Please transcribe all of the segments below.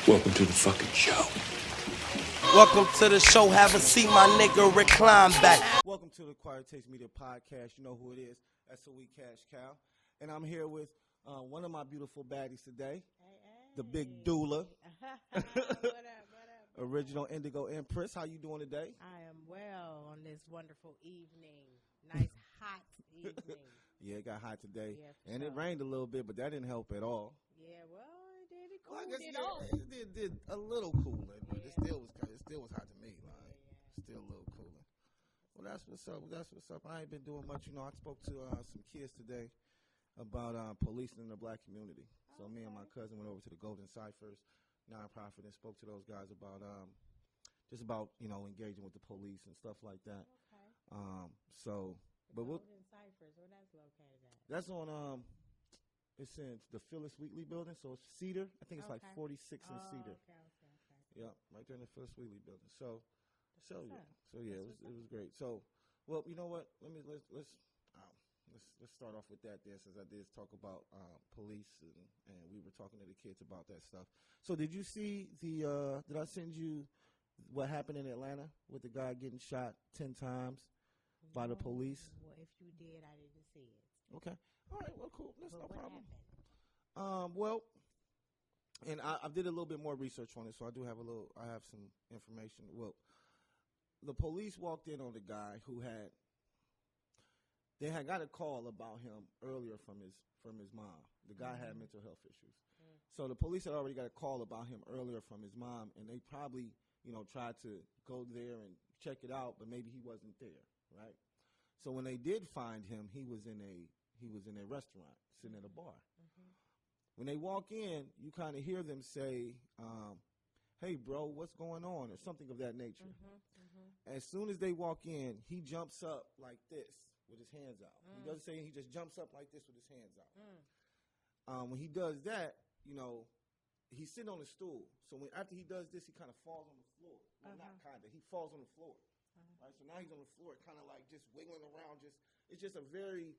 Welcome to the fucking show. Welcome to the show. Have a seat, my nigga. Recline back. Welcome to the Acquired Taste Media Podcast. You know who it is. That's the We Cash Cow. And I'm here with one of my beautiful baddies today, the big doula. What up? Original Indigo Empress. How you doing today? I am well on this wonderful evening. Nice hot evening. Yeah, it got hot today. Yeah, and it rained a little bit, but that didn't help at all. Yeah, well, it did. It Well, I cooled guess it off. it did a little cooler, but it still was hot to me. Like, still a little cooler. Well, that's what's up. I ain't been doing much. You know, I spoke to some kids today about policing in the black community. So me and my cousin went over to the Golden Ciphers nonprofit and spoke to those guys about just about, you know, engaging with the police and stuff like that. Okay. But Golden Ciphers, where that's located at? that's on it's in the Phyllis Wheatley building, so it's Cedar. I think it's like 46 in Cedar. Okay. Yeah, right there in the Phyllis Wheatley building. So yeah, it was great. So, well, you know what? Let's start off with that there, since I did talk about police and we were talking to the kids about that stuff. So did you see did I send you what happened in Atlanta with the guy getting shot 10 times by the police? Well, if you did, I didn't see it. Okay. All right, well, cool. That's no But what problem. happened? Well, and I did a little bit more research on it, so I have some information. Well, the police walked in on the guy who they had got a call about him earlier from his mom. The guy had mental health issues. So the police had already got a call about him earlier from his mom, and they probably, you know, tried to go there and check it out, but maybe he wasn't there, right? So when they did find him, he was in a restaurant, sitting at a bar. When they walk in, you kind of hear them say, hey, bro, what's going on? Or something of that nature. As soon as they walk in, he jumps up like this with his hands out. He doesn't say, he just jumps up like this with his hands out. When he does that, you know, he's sitting on a stool. So after he does this, he kind of falls on the floor. Well, not kind of. He falls on the floor. Right? So now he's on the floor, kind of like just wiggling around. It's just a very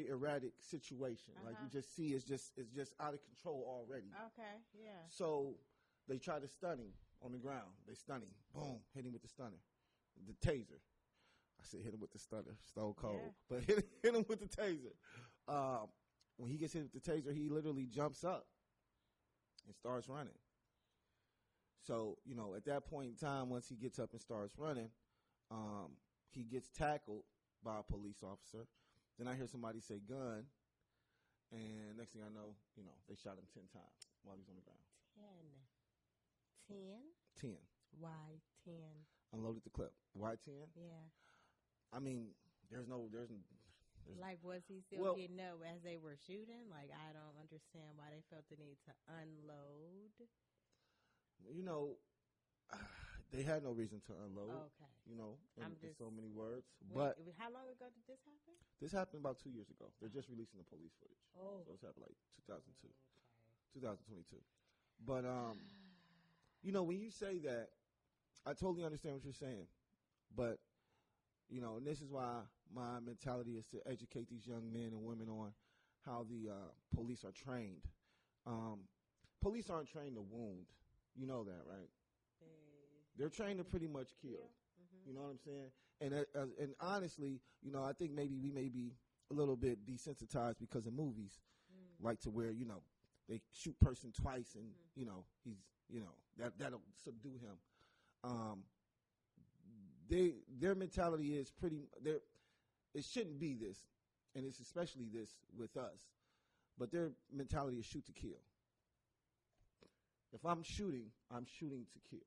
erratic situation. Like you just see, it's just out of control already. Okay, yeah. So they try to stun him on the ground. They stun him. Boom, hit him with the stunner, the taser. I said hit him with the stunner, stone cold. Yeah. But hit him with the taser. When he gets hit with the taser, he literally jumps up and starts running. So, you know, at that point in time, once he gets up and starts running, he gets tackled by a police officer. Then I hear somebody say gun, and next thing I know, you know, they shot him 10 times while he's on the ground. 10? 10. Why 10? Unloaded the clip. Why 10? Yeah. I mean, there's like, was he still getting up as they were shooting? Like, I don't understand why they felt the need to unload. You know, they had no reason to unload. Okay. You know, in so many words. Wait, But how long ago did this happen? this happened about 2 years ago. They're just releasing the police footage. Oh. So it's happened like 2002, 2022. But, you know, when you say that, I totally understand what you're saying. But, you know, and this is why my mentality is to educate these young men and women on how the police are trained. Police aren't trained to wound. You know that, right? They're trained to pretty much kill. You know what I'm saying? And honestly, you know, I think maybe we may be a little bit desensitized because of movies, like to where, you know, they shoot person twice and, you know, he's, you know, that'll subdue him. Their mentality is it shouldn't be this, and it's especially this with us, but their mentality is shoot to kill. If I'm shooting to kill.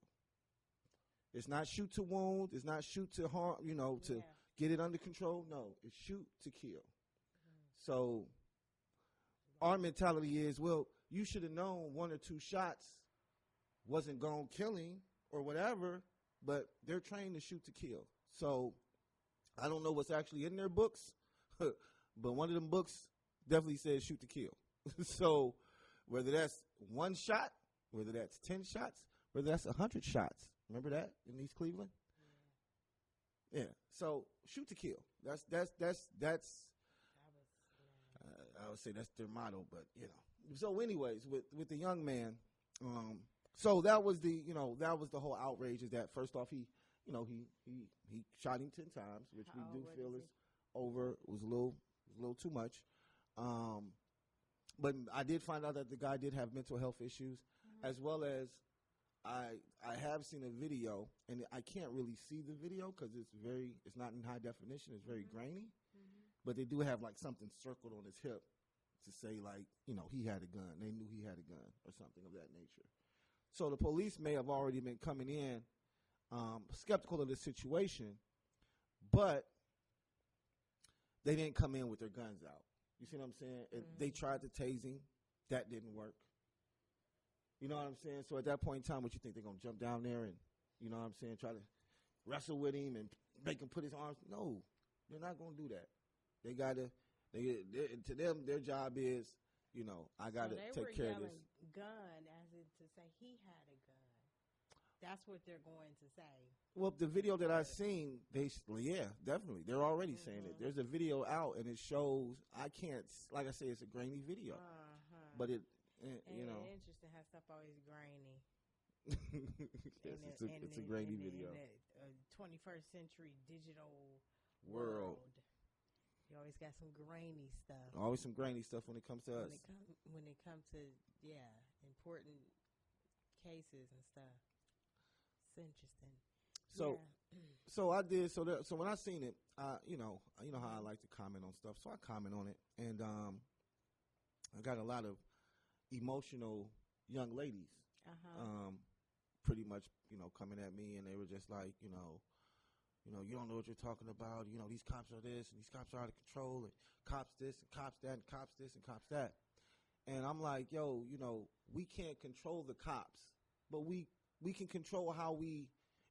It's not shoot to wound. It's not shoot to harm, you know, to get it under control. No, it's shoot to kill. So our mentality is, well, you should have known 1 or 2 shots wasn't going to kill him or whatever, but they're trained to shoot to kill. So I don't know what's actually in their books, but one of them books definitely says shoot to kill. So whether that's 1 shot, whether that's 10 shots, whether that's 100 shots. Remember that in East Cleveland? Yeah. So shoot to kill. That's I would say that's their motto, but you know. So anyways, with the young man, So that was the whole outrage. Is that first off he shot him 10 times, which we do feel is over. It was a little too much. But I did find out that the guy did have mental health issues, as well as I have seen a video, and I can't really see the video because it's not in high definition. It's very grainy, but they do have like something circled on his hip to say like, he had a gun. They knew he had a gun or something of that nature. So the police may have already been coming in skeptical of the situation, but they didn't come in with their guns out. You see what I'm saying? They tried to tase him. That didn't work. You know what I'm saying? So at that point in time, what you think, they're going to jump down there and, you know what I'm saying, try to wrestle with him and make him put his arms? No, they're not going to do that. They got to, to them, their job is, I got to take care of this. Gun as in to say he had a gun. That's what they're going to say. Well, the video that I've seen, yeah, definitely. They're already saying it. There's a video out, and it shows, like I say, it's a grainy video. But it's interesting how stuff always grainy. It's a grainy video. In the 21st century digital world. You always got some grainy stuff. Always some grainy stuff when it comes to us. When it comes to, important cases and stuff. It's interesting. So I did. So when I seen it, you know how I like to comment on stuff. So I comment on it, and I got a lot of emotional young ladies, pretty much, coming at me, and they were just like, you don't know what you're talking about. These cops are this, and these cops are out of control, and cops this, and cops that, and cops this, and cops that. And I'm like, yo, we can't control the cops, but we can control how we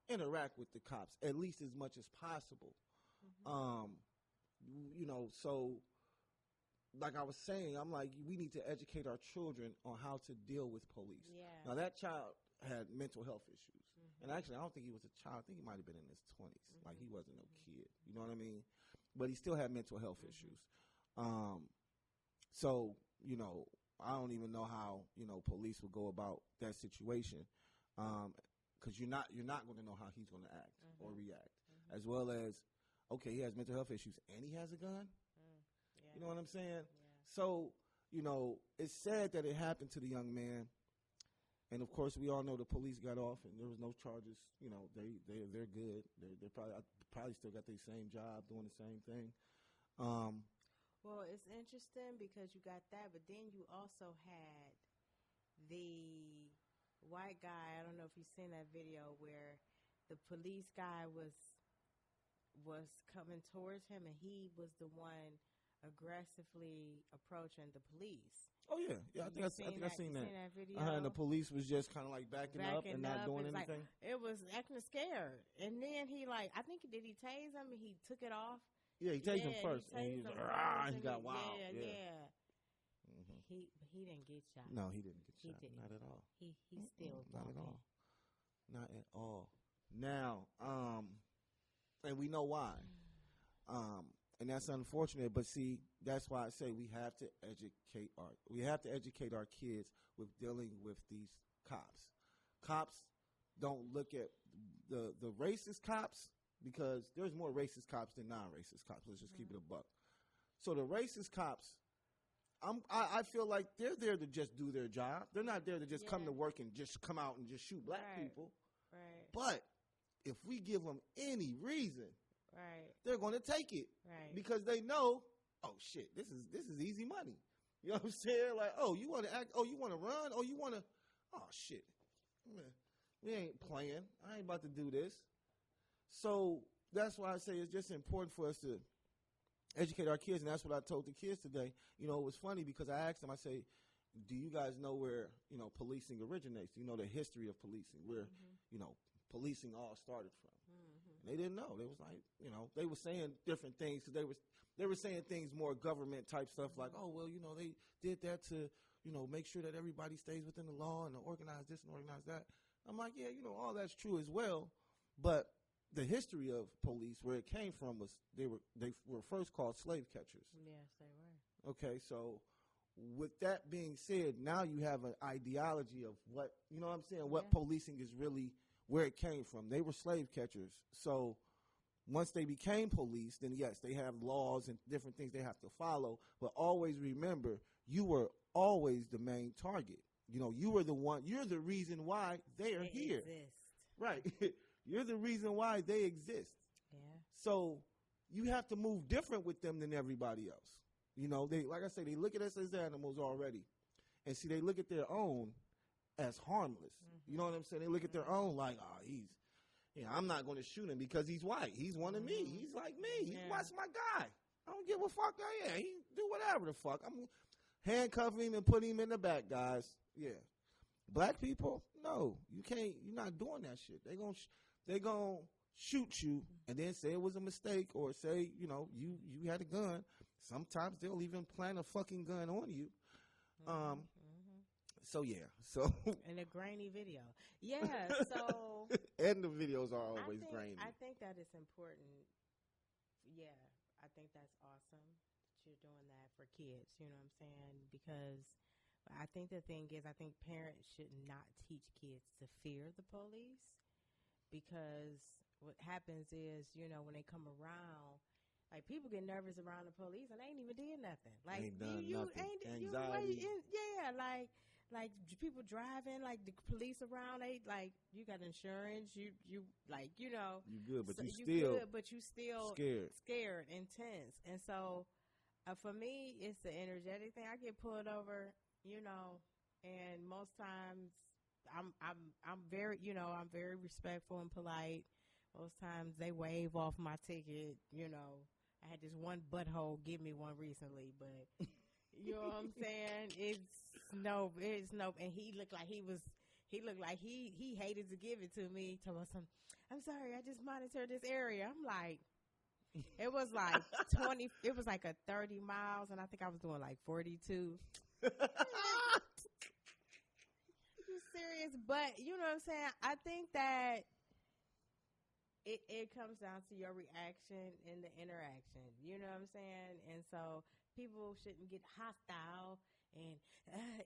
interact with the cops, at least as much as possible. So like I was saying, I'm like, we need to educate our children on how to deal with police. Yeah. Now, that child had mental health issues. And actually, I don't think he was a child. I think he might have been in his 20s. Like, he wasn't no kid. You know what I mean? But he still had mental health issues. So, I don't even know how, police would go about that situation. Because you're not going to know how he's going to act or react. As well as, okay, he has mental health issues and he has a gun. You know what I'm saying? Yeah. So, it's sad that it happened to the young man. And of course, we all know the police got off, and there was no charges. They're good. They probably still got their same job, doing the same thing. Well, it's interesting because you got that, but then you also had the white guy. I don't know if you've seen that video where the police guy was coming towards him, and he was the one aggressively approaching the police. Oh yeah, I think I've seen that. Seen that video? And the police was just kind of like backing up and not doing anything. It was acting scared, and then he did he tase him? He took it off. Yeah, he tased him first, and he was he got wild. Yeah. He didn't get shot. No, he didn't get shot. Not at all. He's still not at all. Not at all. Now, and we know why. And that's unfortunate, but see, that's why I say we have to educate our kids with dealing with these cops. Cops don't look at the racist cops, because there's more racist cops than non-racist cops. Let's just keep it a buck. So the racist cops, I feel like they're there to just do their job. They're not there to just come to work and just come out and just shoot black people. Right. But if we give them any reason, they're going to take it, because they know, oh shit, this is easy money. You know what I'm saying? Like, oh, you want to act? Oh, you want to run? Oh, you want to? Oh shit, we ain't playing. I ain't about to do this. So that's why I say it's just important for us to educate our kids, and that's what I told the kids today. It was funny because I asked them. I say, do you guys know where policing originates? Do you know the history of policing? Where policing all started from? They didn't know. They was like, they were saying different things, because they were saying things more government type stuff, like, oh, well, they did that to, make sure that everybody stays within the law and to organize this and organize that. I'm like, yeah, all that's true as well. But the history of police, where it came from, was they were first called slave catchers. Yes, they were. Okay, so with that being said, now you have an ideology of what, you know what I'm saying, what Yeah. policing is really, where it came from. They were slave catchers. So once they became police, then yes, they have laws and different things they have to follow. But always remember, you were always the main target. You know, you were the one, you're the reason why they are here. Exist. Right. You're the reason why they exist. Yeah. So you have to move different with them than everybody else. You know, they, like I say, they look at us as animals already. And see, they look at their own as harmless. Mm-hmm. You know what I'm saying? They look at their own like, oh, I'm not going to shoot him because he's white. He's one of me. He's like me. That's my guy. I don't give a fuck. Yeah, he do whatever the fuck. I'm handcuff him and put him in the back, guys. Yeah. Black people, no, you can't. You're not doing that shit. They gonna shoot you and then say it was a mistake or say, you know, you had a gun. Sometimes they'll even plant a fucking gun on you. So yeah, so and a grainy video. Yeah, so and the videos are always grainy. I think that is important. Yeah, I think that's awesome that you're doing that for kids. You know what I'm saying? Because I think the thing is, I think parents should not teach kids to fear the police, because what happens is, you know, when they come around, like, people get nervous around the police and they ain't even did nothing. Like, ain't done you nothing. ain't Anxiety. like people driving, like the police around, they like, you got insurance, you like, you know, you good, but so you still scared, intense. And so for me, it's the energetic thing. I get pulled over, you know, and most times I'm very, you know, I'm very respectful and polite. Most times they waive off my ticket, you know. I had this one butthole give me one recently, but you know what I'm saying? It's no, and he looked like he hated to give it to me. Told us, I'm sorry, I just monitored this area. I'm like, it was like 20, it was like a 30 miles, and I think I was doing like 42. You serious? But you know what I'm saying? I think that it comes down to your reaction and the interaction. You know what I'm saying? And so people shouldn't get hostile and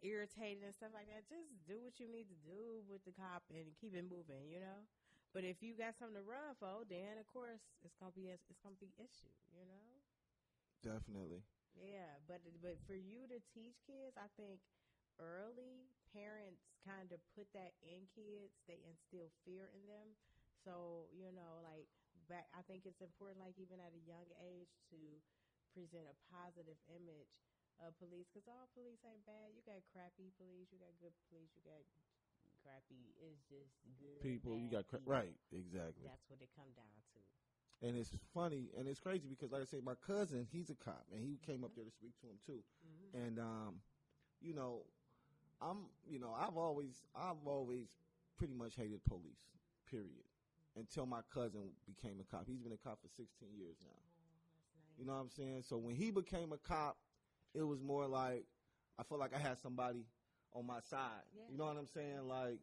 irritated and stuff like that. Just do what you need to do with the cop and keep it moving, you know? But if you got something to run for, then of course it's gonna be issue, you know? Definitely. Yeah, but for you to teach kids, I think early parents kind of put that in kids. They instill fear in them. So, you know, like, I think it's important, like, even at a young age, to present a positive image of police, because all police ain't bad. You got crappy police, you got good police, you got crappy, it's just good people. You got right, exactly. That's what it come down to. And it's funny and it's crazy because, like I say, my cousin, he's a cop, and he came up there to speak to him too. And you know, I've always pretty much hated police, period, until my cousin became a cop. He's been a cop for 16 years now. Nice. You know what I'm saying? So when he became a cop, it was more like I felt like I had somebody on my side. Yeah. You know what I'm saying? Like,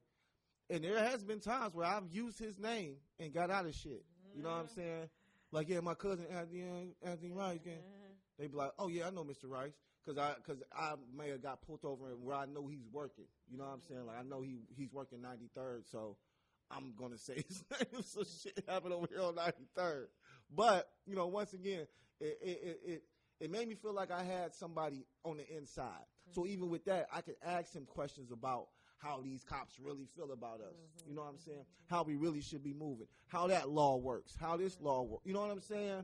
and there has been times where I've used his name and got out of shit. You know what I'm saying? Like, yeah, my cousin Anthony Rice. They be like, oh yeah, I know Mr. Rice, because I may have got pulled over where I know he's working. You know what I'm saying? Like, I know he's working 93rd, so I'm gonna say his name. So shit happened over here on 93rd. But you know, once again, it made me feel like I had somebody on the inside. So even with that, I could ask him questions about how these cops really feel about us. You know what I'm saying? How we really should be moving. How that law works. How this law works. You know what I'm saying?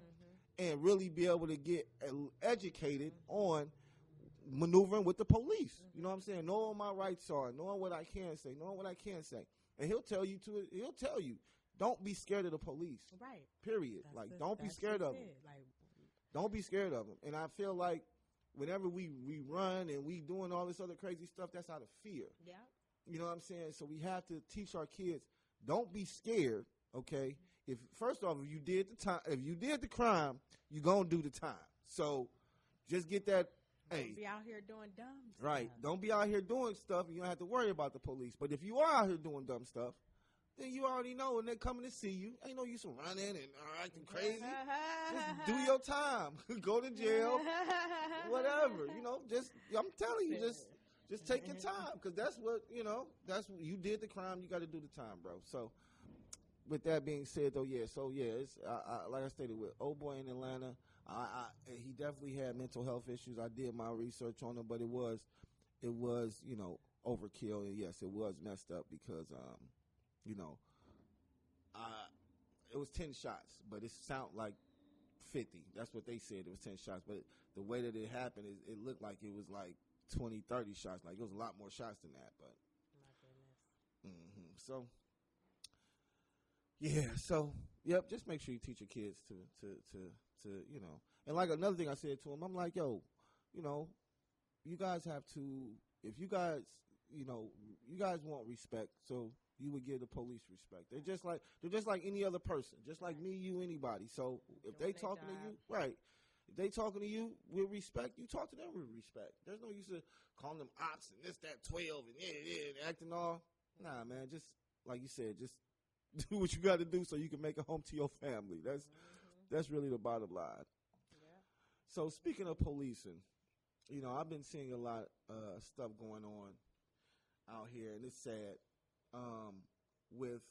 And really be able to get educated on maneuvering with the police. You know what I'm saying? Knowing what my rights are. Knowing what I can say. Knowing what I can't say. And he'll tell you, don't be scared of the police. Right. Period. Don't be scared of them. Don't be scared of them. And I feel like whenever we run and we doing all this other crazy stuff, that's out of fear. Yeah. You know what I'm saying? So we have to teach our kids, don't be scared, okay? If first off, if you did the crime, you're gonna do the time. So just get that. Don't be out here doing dumb stuff. Right. Don't be out here doing stuff and you don't have to worry about the police. But if you are out here doing dumb stuff, then you already know, and they're coming to see you. Ain't no use of running and acting crazy. Just do your time. Go to jail, whatever. I'm telling you, just take your time, because that's what you did the crime. You got to do the time, bro. So, with that being said, though, it's like I stated with old boy in Atlanta. He definitely had mental health issues. I did my research on him, but it was overkill, and yes, it was messed up because it was 10 shots, but it sounded like 50. That's what they said. It was 10 shots, but the way that it happened, it looked like it was like 20, 30 shots. Like, it was a lot more shots than that. But my goodness. So yep. Just make sure you teach your kids to And like another thing I said to him, I'm like, yo, you guys have to. If you guys, you guys want respect, so you would give the police respect. They're just like any other person, just like me, you, anybody. So if they talking to you, right? If they talking to you with respect, you talk to them with respect. There's no use of calling them ops and this, that, 12, and and acting all. Nah, man. Just like you said, just do what you got to do so you can make a home to your family. That's really the bottom line. Yeah. So speaking of policing, I've been seeing a lot of stuff going on out here, and it's sad with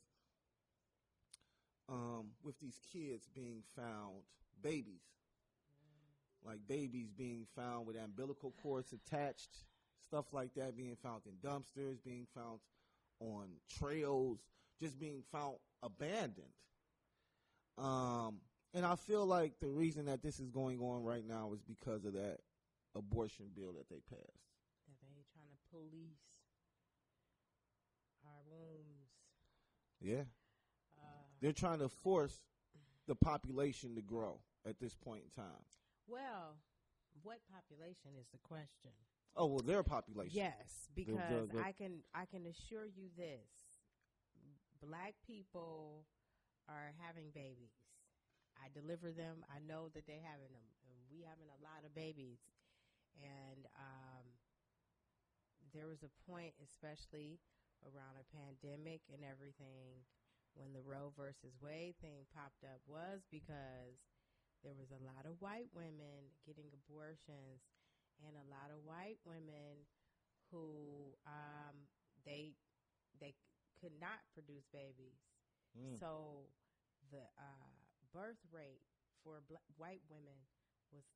these kids being found, babies, like babies being found with umbilical cords attached, stuff like that, being found in dumpsters, being found on trails, just being found abandoned. And I feel like the reason that this is going on right now is because of that abortion bill that they passed. That they trying to police our wombs. Yeah. They're trying to force the population to grow at this point in time. Well, what population is the question? Oh, well, their population. Yes, because I can assure you this. Black people are having babies. I deliver them. I know that they're having them. And we having a lot of babies. And there was a point, especially around a pandemic and everything, when the Roe versus Wade thing popped up, was because there was a lot of white women getting abortions and a lot of white women who they could not produce babies. So the birth rate for white women was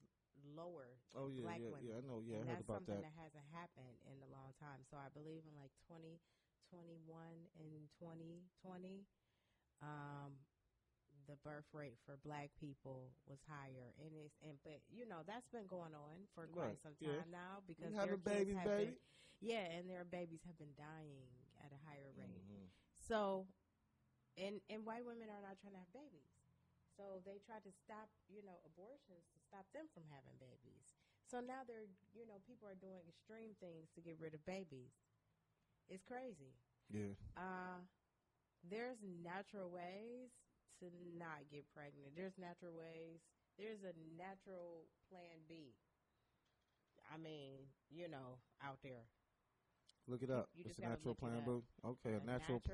lower than black women. Yeah, I know. Yeah, and I heard about that. That's something that hasn't happened in a long time. So I believe in like 2021 and 2020, the birth rate for black people was higher, but that's been going on for quite some time now, because having babies, baby. And their babies have been dying at a higher rate. So, and white women are not trying to have babies. So they try to stop, abortions to stop them from having babies. So now people are doing extreme things to get rid of babies. It's crazy. Yeah. There's natural ways to not get pregnant. There's natural ways. There's a natural plan B. I mean, out there. Look it up. It's a natural plan, boo. Okay, a natural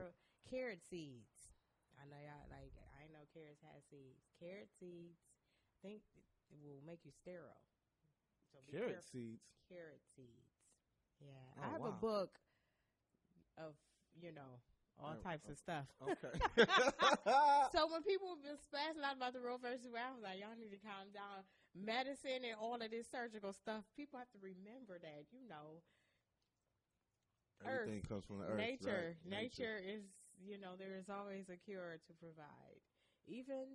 carrot seeds. I know y'all I know carrots have seeds. Carrot seeds, I think it will make you sterile. So carrot seeds. Carrot seeds. Yeah, oh, I have a book of all types of stuff. Okay. So when people have been spazzing out about the Roe versus Wade, I was like, y'all need to calm down. Medicine and all of this surgical stuff, people have to remember that, Everything comes from the earth. Nature. Right? Nature is, there is always a cure to provide. Even,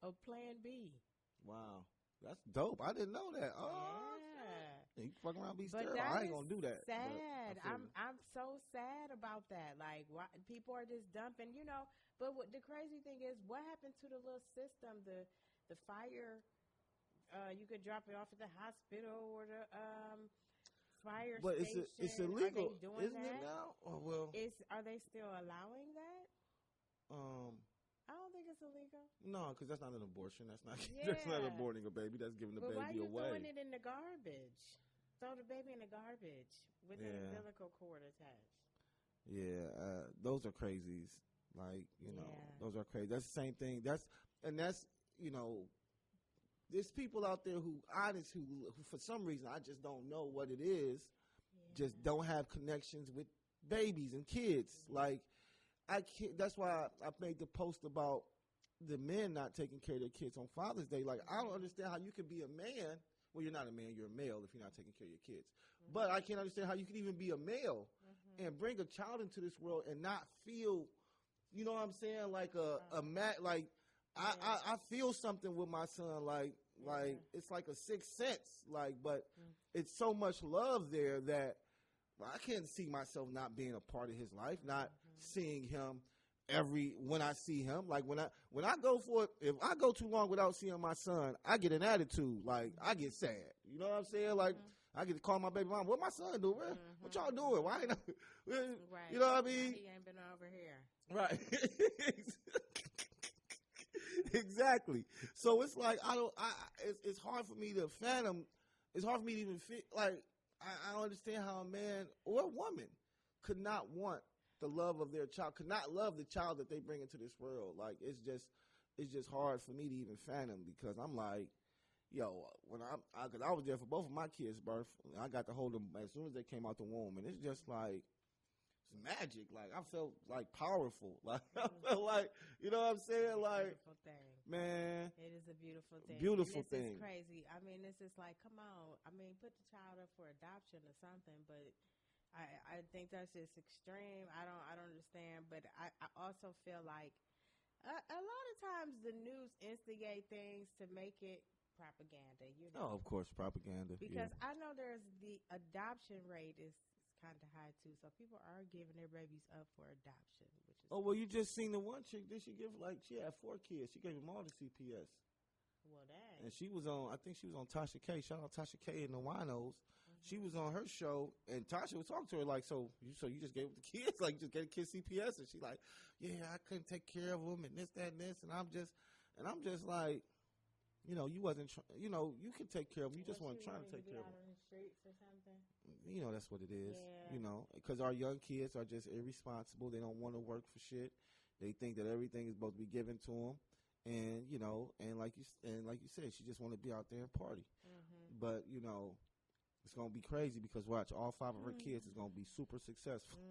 a plan B. Wow. That's dope. I didn't know that. Oh, yeah. You fuck around, be sterile. I ain't gonna do that. Sad. I'm so sad about that. Like, why, people are just dumping, But the crazy thing is, what happened to the little system, the fire? You could drop it off at the hospital or the fire but station. it's illegal, isn't it now? Oh, well, are they still allowing that? I don't think it's illegal. No, because that's not an abortion. That's not that's not aborting a baby. That's giving the baby away. But why are you throwing it in the garbage? Throw the baby in the garbage with an umbilical cord attached. Yeah, those are crazies. Like, you know, Yeah. those are crazy. That's the same thing. That's, you know, there's people out there who for some reason, I just don't know what it is, just don't have connections with babies and kids. Like, I can't, that's why I made the post about the men not taking care of their kids on Father's Day. Like, I don't understand how you can be a man. Well, you're not a man, you're a male if you're not taking care of your kids. But I can't understand how you can even be a male and bring a child into this world and not feel, you know what I'm saying, like like I feel something with my son, like it's like a sixth sense, like, but it's so much love there that I can't see myself not being a part of his life, not seeing him when I see him. Like when I go for it, if I go too long without seeing my son, I get an attitude, like I get sad. You know what I'm saying? Like I get to call my baby mom, what my son doing? What y'all doing? Why ain't I, you know what I mean? He ain't been over here. Right. Exactly. So it's like it's hard for me to fathom. It's hard for me to even fit. Like I don't understand how a man or a woman could not want the love of their child, could not love the child that they bring into this world. Like it's just hard for me to even fathom, because I'm like, yo, when because I was there for both of my kids' birth, I got to hold them as soon as they came out the womb, and it's just like. Magic, like I felt like powerful, like I felt like, you know what I'm saying, like Beautiful thing. Man, it is a beautiful thing. Beautiful and thing. It's crazy. I mean, it's just like, come on. I mean, put the child up for adoption or something, but I think that's just extreme. I don't understand, but I also feel like a lot of times the news instigate things to make it propaganda. You know, oh, of course, propaganda. Because I know there's the adoption rate is kind of high too, so people are giving their babies up for adoption. Which is well, you just seen the one chick. Did she give she had 4 kids? She gave them all to CPS. Well, dang. And she was on. I think she was on Tasha K. Shout out Tasha K and the Winos. She was on her show, and Tasha was talking to her like, so you just gave the kids, like you just gave the kids CPS, and she like, yeah, I couldn't take care of them, and this, that, and this, and I'm just like. You know, you wasn't, you know, you could take care of them. You just weren't trying to take care of them. On the streets or something? You know, that's what it is. Yeah. You know, because our young kids are just irresponsible. They don't want to work for shit. They think that everything is supposed to be given to them. And, you know, and like you said, she just want to be out there and party. But, you know, it's going to be crazy because, watch, all 5 of her kids is going to be super successful.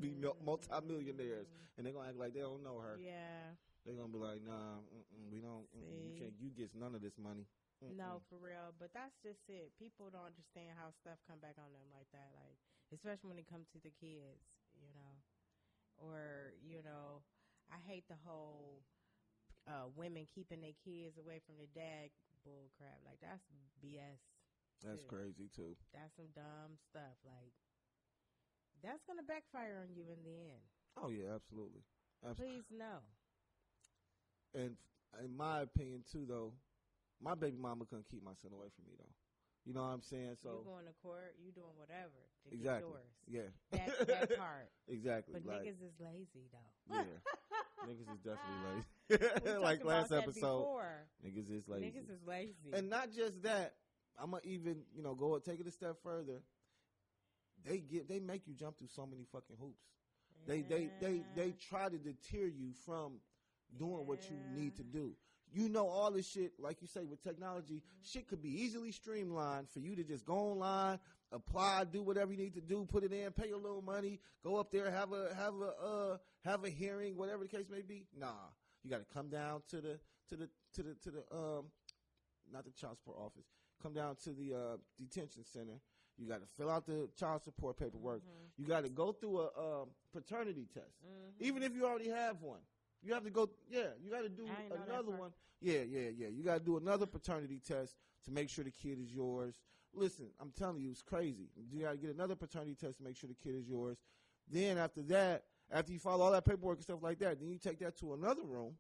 Be multi-millionaires. And they're going to act like they don't know her. Yeah. They're going to be like, nah, we don't, you get none of this money. No, for real. But that's just it. People don't understand how stuff come back on them like that. Like, especially when it comes to the kids, you know. Or, you know, I hate the whole women keeping their kids away from their dad bull crap. Like, that's BS. That's crazy, too. That's some dumb stuff. Like, that's going to backfire on you in the end. Oh, yeah, absolutely. Please no. And in my opinion, too, though, my baby mama couldn't keep my son away from me, though. You know what I'm saying? So you going to court, you doing whatever to exactly. get yours. Yeah. That part. Exactly. But like, niggas is lazy, though. Yeah. Niggas is definitely lazy. Like last episode, niggas is lazy. Niggas is lazy. And not just that, I'm going to even, you know, take it a step further. They make you jump through so many fucking hoops. Yeah. They try to deter you from doing what you need to do. You know, all this shit, like you say, with technology, shit could be easily streamlined for you to just go online, apply, do whatever you need to do, put it in, pay a little money, go up there, have a hearing, whatever the case may be. Nah, you got to come down to the not the child support office. Come down to the detention center. You got to fill out the child support paperwork. You got to go through a paternity test, even if you already have one. You have to go, you got to do another one. Yeah. You got to do another paternity test to make sure the kid is yours. Listen, I'm telling you, it's crazy. You got to get another paternity test to make sure the kid is yours. Then after that, after you follow all that paperwork and stuff like that, then you take that to another room,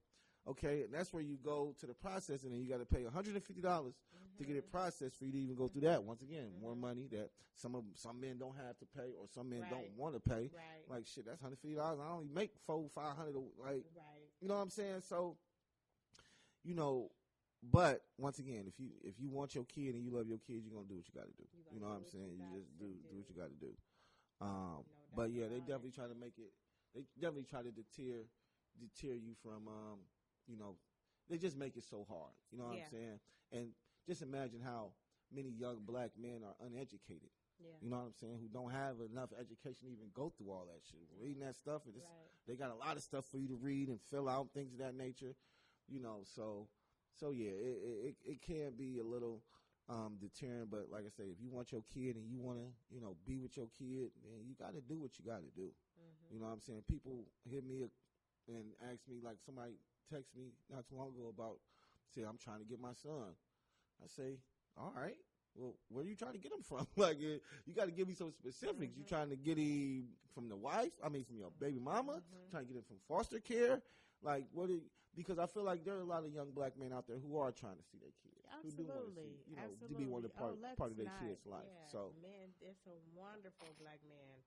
okay? And that's where you go to the process, and then you got to pay $150 to get it processed for you to even go through that. Once again, more money that some men don't have to pay, or some men don't want to pay. Right. Like, shit, that's $150. I only make $400-500. Like, you know what I'm saying? So, you know, but once again, if you want your kid and you love your kids, you're gonna do what you got to do. You know what I'm saying? You just do what you got to do. But yeah, they definitely try to make it. They definitely try to deter deter you from, they just make it so hard. You know what I'm saying? And just imagine how many young black men are uneducated. Yeah. You know what I'm saying? Who don't have enough education to even go through all that shit. Reading that stuff, and they got a lot of stuff for you to read and fill out, things of that nature. So yeah, it can be a little deterrent, but like I say, if you want your kid and you want to, be with your kid, then you got to do what you got to do. Mm-hmm. You know what I'm saying? People hit me and ask me, like somebody text me not too long ago about, say, I'm trying to get my son. I say, all right. Well, where are you trying to get him from? Like, you got to give me some specifics. You trying to get him from the wife? I mean, from your baby mama? Trying to get him from foster care? Like, because I feel like there are a lot of young black men out there who are trying to see their kids. Absolutely. Who do want to see, to be one of the part of their kids' life. Yeah. So, man, it's a wonderful black man.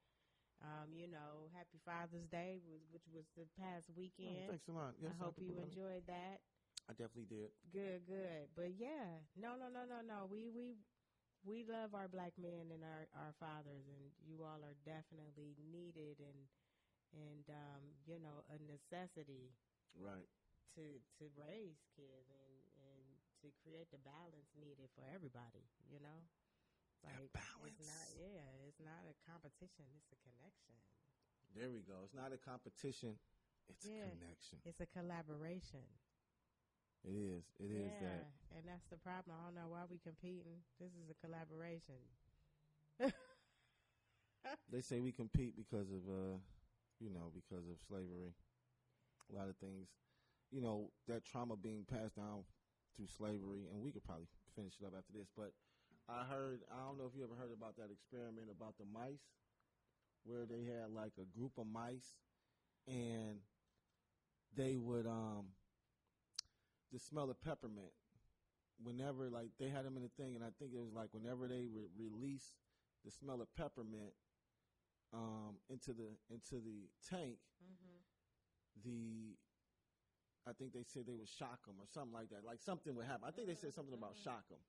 Happy Father's Day, which was the past weekend. Thanks a lot. Yes, I hope you enjoyed that. I definitely did. Good. But yeah, no. We love our black men and our fathers, and you all are definitely needed and a necessity, right, to raise kids and to create the balance needed for everybody. Like balance. It's not a competition. It's a connection. There we go. It's not a competition. It's a connection. It's a collaboration. It is. It is that. And that's the problem. I don't know why we competing. This is a collaboration. They say we compete because of, because of slavery. A lot of things, that trauma being passed down through slavery, and we could probably finish it up after this, but I don't know if you ever heard about that experiment about the mice, where they had like a group of mice, and they would, the smell of peppermint whenever, like, they had them in a thing, and I think it was like whenever they would release the smell of peppermint into the tank, I think they said they would shock them or something like that. Like something would happen. I think they said something about shock them.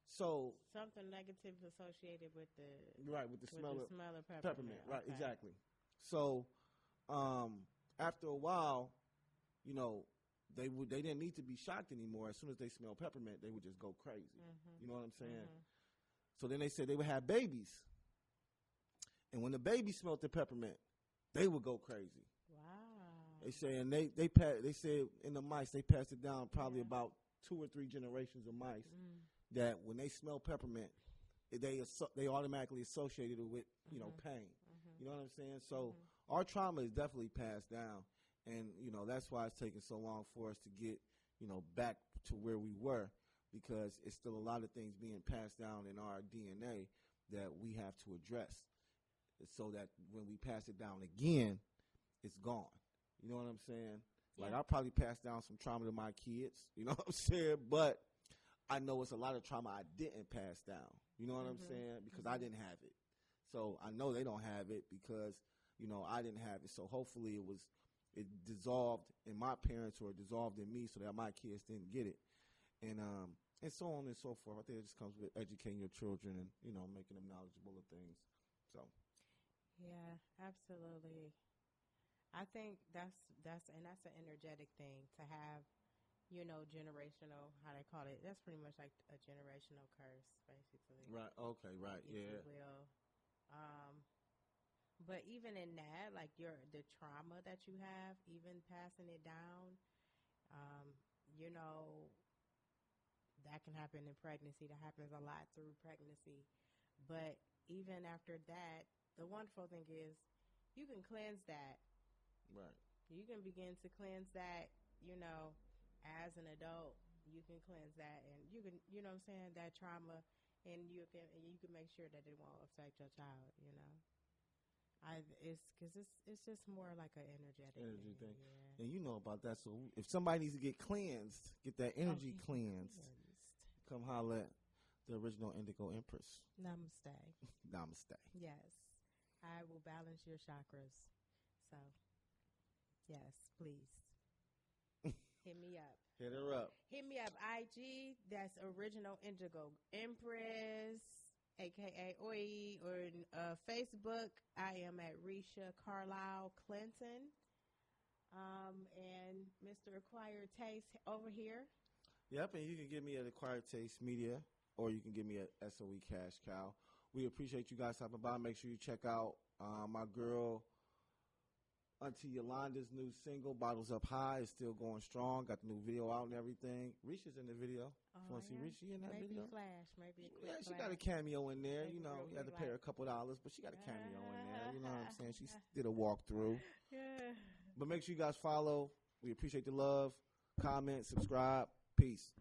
So something negative associated with the smell of peppermint. Okay. Right, exactly. So after a while, they didn't need to be shocked anymore. As soon as they smell peppermint, they would just go crazy. You know what I'm saying? So then they said they would have babies, and when the baby smelled the peppermint, they would go crazy. Wow. They say, and they said in the mice, they passed it down probably about 2 or 3 generations of mice, that when they smell peppermint, they automatically associated it with pain. You know what I'm saying? So our trauma is definitely passed down. And, that's why it's taking so long for us to get, back to where we were, because it's still a lot of things being passed down in our DNA that we have to address, so that when we pass it down again, it's gone. You know what I'm saying? Yeah. Like, I'll probably pass down some trauma to my kids, you know what I'm saying? But I know it's a lot of trauma I didn't pass down. You know what I'm saying? Because I didn't have it. So I know they don't have it because, I didn't have it. So hopefully it dissolved in my parents, or it dissolved in me, so that my kids didn't get it. And so on and so forth. I think it just comes with educating your children and, making them knowledgeable of things. So. Yeah, absolutely. I think that's an energetic thing to have, generational, how they call it. That's pretty much like a generational curse, basically. Right. Okay. Right. If you will. But even in that, like the trauma that you have, even passing it down, that can happen in pregnancy. That happens a lot through pregnancy. But even after that, the wonderful thing is you can cleanse that. Right. You can begin to cleanse that, as an adult. You can cleanse that, and you can, what I'm saying, that trauma, and you can make sure that it won't affect your child, It's just more like an energetic thing. Yeah. And you know about that. So if somebody needs to get cleansed, get that energy cleansed, come holler at the original Indigo Empress. Namaste. Namaste. Yes. I will balance your chakras. So, yes, please. Hit me up. Hit her up. Hit me up. IG, that's Original Indigo Empress, a.k.a. Oi, or Facebook, I am at Risha Carlisle Clinton. And Mr. Acquired Taste over here. Yep, and you can give me at Acquired Taste Media, or you can give me at SOE Cash Cow. We appreciate you guys stopping by. Make sure you check out my girl, Auntie Yolanda's new single, Bottles Up High, is still going strong. Got the new video out and everything. Risha's in the video. You want to see Risha in that video? Maybe a quick she got a cameo in there. Maybe you know, you had to quick pay her a couple dollars, but she got a cameo in there. You know what I'm saying? She did a walkthrough. Yeah. But make sure you guys follow. We appreciate the love. Comment, subscribe. Peace.